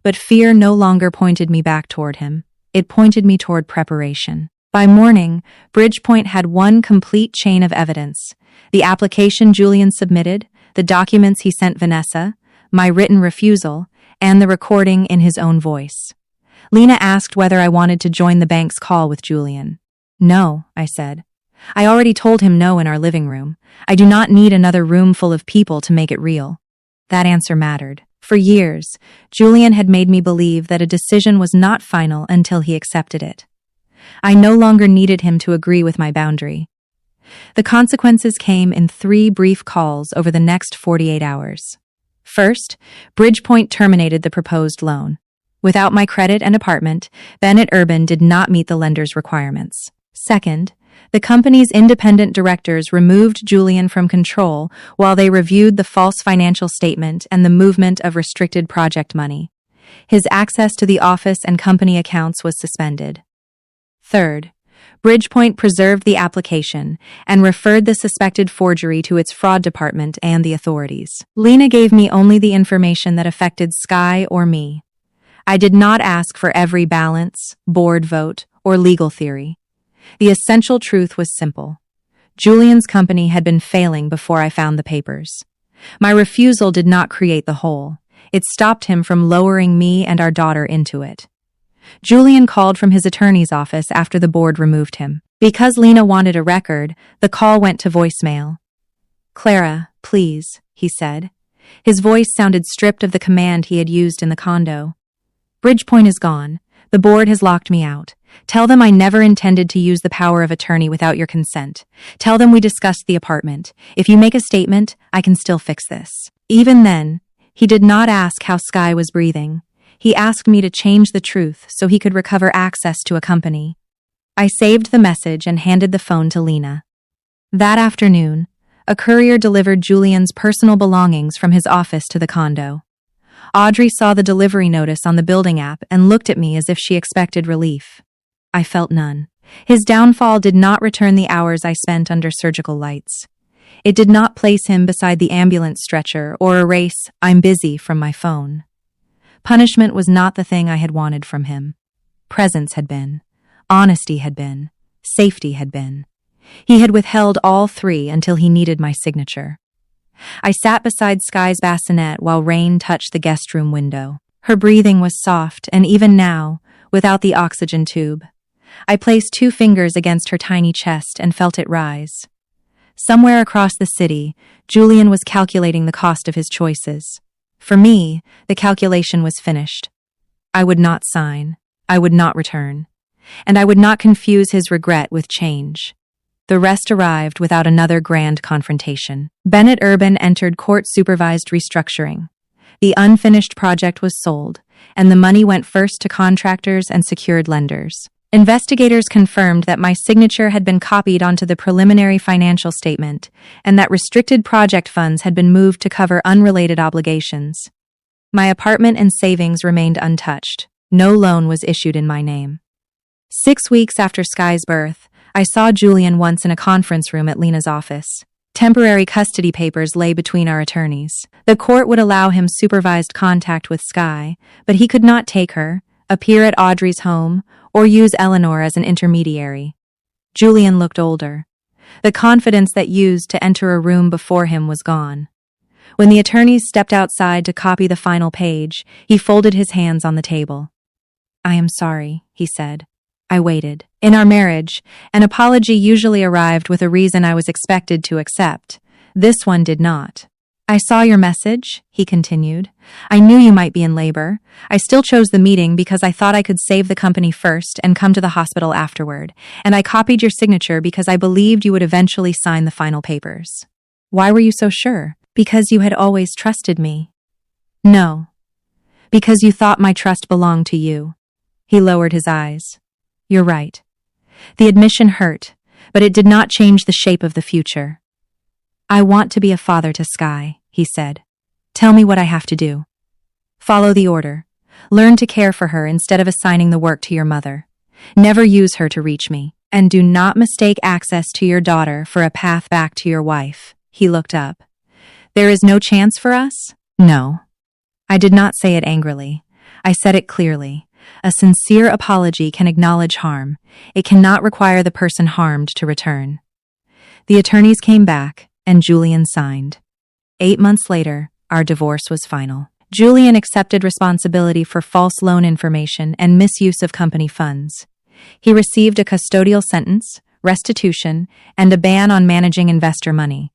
But fear no longer pointed me back toward him. It pointed me toward preparation. By morning, Bridgepoint had one complete chain of evidence: the application Julian submitted, the documents he sent Vanessa, my written refusal, and the recording in his own voice. Lena asked whether I wanted to join the bank's call with Julian. No, I said. I already told him no in our living room. I do not need another room full of people to make it real. That answer mattered. For years, Julian had made me believe that a decision was not final until he accepted it. I no longer needed him to agree with my boundary. The consequences came in 3 brief calls over the next 48 hours. First, Bridgepoint terminated the proposed loan. Without my credit and apartment, Bennett Urban did not meet the lender's requirements. Second, the company's independent directors removed Julian from control while they reviewed the false financial statement and the movement of restricted project money. His access to the office and company accounts was suspended. Third, Bridgepoint preserved the application and referred the suspected forgery to its fraud department and the authorities. Lena gave me only the information that affected Sky or me. I did not ask for every balance, board vote, or legal theory. The essential truth was simple. Julian's company had been failing before I found the papers. My refusal did not create the hole. It stopped him from lowering me and our daughter into it. Julian called from his attorney's office after the board removed him. Because Lena wanted a record, the call went to voicemail. "Clara, please," he said. His voice sounded stripped of the command he had used in the condo. "Bridgepoint is gone. The board has locked me out. Tell them I never intended to use the power of attorney without your consent. Tell them we discussed the apartment. If you make a statement, I can still fix this." Even then, he did not ask how Sky was breathing. He asked me to change the truth so he could recover access to a company. I saved the message and handed the phone to Lena. That afternoon, a courier delivered Julian's personal belongings from his office to the condo. Audrey saw the delivery notice on the building app and looked at me as if she expected relief. I felt none. His downfall did not return the hours I spent under surgical lights. It did not place him beside the ambulance stretcher or erase "I'm busy" from my phone. Punishment was not the thing I had wanted from him. Presence had been. Honesty had been. Safety had been. He had withheld all 3 until he needed my signature. I sat beside Sky's bassinet while rain touched the guest room window. Her breathing was soft, and even now, without the oxygen tube, I placed 2 fingers against her tiny chest and felt it rise. Somewhere across the city, Julian was calculating the cost of his choices. For me, the calculation was finished. I would not sign. I would not return. And I would not confuse his regret with change. The rest arrived without another grand confrontation. Bennett Urban entered court-supervised restructuring. The unfinished project was sold, and the money went first to contractors and secured lenders. Investigators confirmed that my signature had been copied onto the preliminary financial statement and that restricted project funds had been moved to cover unrelated obligations. My apartment and savings remained untouched. No loan was issued in my name. 6 weeks after Sky's birth, I saw Julian once in a conference room at Lena's office. Temporary custody papers lay between our attorneys. The court would allow him supervised contact with Sky, but he could not take her, appear at Audrey's home, or use Eleanor as an intermediary. Julian looked older. The confidence that used to enter a room before him was gone. When the attorneys stepped outside to copy the final page, he folded his hands on the table. "I am sorry," he said. I waited. In our marriage, an apology usually arrived with a reason I was expected to accept. This one did not. "I saw your message," he continued. "I knew you might be in labor. I still chose the meeting because I thought I could save the company first and come to the hospital afterward. And I copied your signature because I believed you would eventually sign the final papers." "Why were you so sure?" "Because you had always trusted me." "No. Because you thought my trust belonged to you." He lowered his eyes. "You're right." The admission hurt, but it did not change the shape of the future. "I want to be a father to Sky," he said. "Tell me what I have to do." "Follow the order. Learn to care for her instead of assigning the work to your mother. Never use her to reach me. And do not mistake access to your daughter for a path back to your wife." He looked up. "There is no chance for us?" "No." I did not say it angrily. I said it clearly. A sincere apology can acknowledge harm. It cannot require the person harmed to return. The attorneys came back, and Julian signed. 8 months later, our divorce was final. Julian accepted responsibility for false loan information and misuse of company funds. He received a custodial sentence, restitution, and a ban on managing investor money.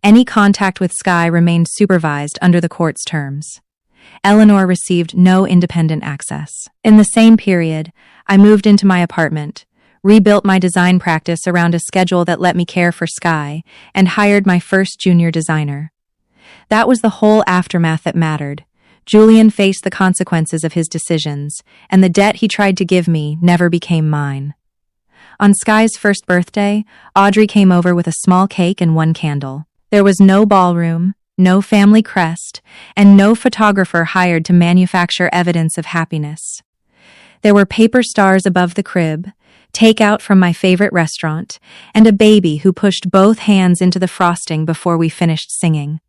Any contact with Sky remained supervised under the court's terms. Eleanor received no independent access. In the same period, I moved into my apartment, rebuilt my design practice around a schedule that let me care for Sky, and hired my first junior designer. That was the whole aftermath that mattered. Julian faced the consequences of his decisions, and the debt he tried to give me never became mine. On Sky's first birthday, Audrey came over with a small cake and 1 candle. There was no ballroom, no family crest, and no photographer hired to manufacture evidence of happiness. There were paper stars above the crib, takeout from my favorite restaurant, and a baby who pushed both hands into the frosting before we finished singing.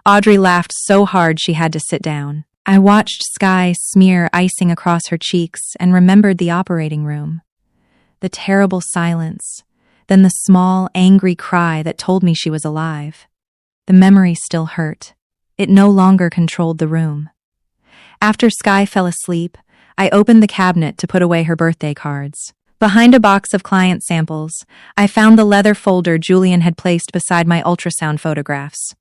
Audrey laughed so hard she had to sit down. I watched Sky smear icing across her cheeks and remembered the operating room. The terrible silence, then the small, angry cry that told me she was alive. The memory still hurt. It no longer controlled the room. After Sky fell asleep, I opened the cabinet to put away her birthday cards. Behind a box of client samples, I found the leather folder Julian had placed beside my ultrasound photographs.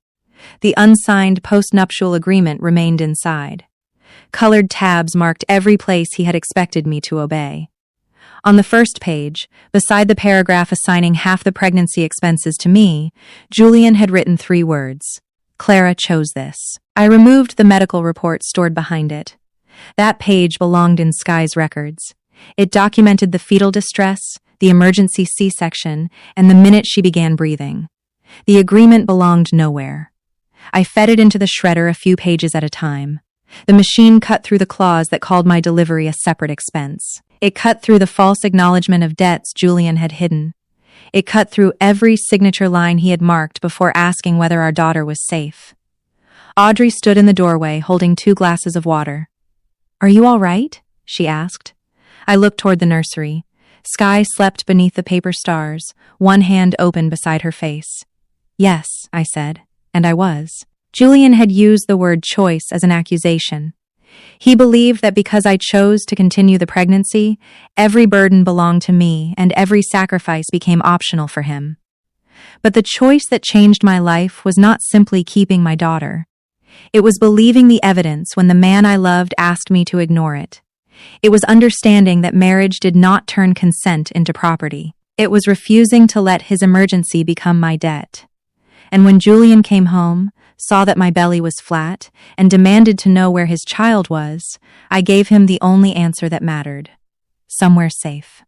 The unsigned post-nuptial agreement remained inside. Colored tabs marked every place he had expected me to obey. On the first page, beside the paragraph assigning half the pregnancy expenses to me, Julian had written 3 words. "Clara chose this." I removed the medical report stored behind it. That page belonged in Sky's records. It documented the fetal distress, the emergency C-section, and the minute she began breathing. The agreement belonged nowhere. I fed it into the shredder a few pages at a time. The machine cut through the clause that called my delivery a separate expense. It cut through the false acknowledgement of debts Julian had hidden. It cut through every signature line he had marked before asking whether our daughter was safe. Audrey stood in the doorway holding 2 glasses of water. "Are you all right?" she asked. I looked toward the nursery. Sky slept beneath the paper stars, one hand open beside her face. "Yes," I said, and I was. Julian had used the word choice as an accusation. He believed that because I chose to continue the pregnancy, every burden belonged to me and every sacrifice became optional for him. But the choice that changed my life was not simply keeping my daughter. It was believing the evidence when the man I loved asked me to ignore it. It was understanding that marriage did not turn consent into property. It was refusing to let his emergency become my debt. And when Julian came home, saw that my belly was flat, and demanded to know where his child was, I gave him the only answer that mattered: somewhere safe.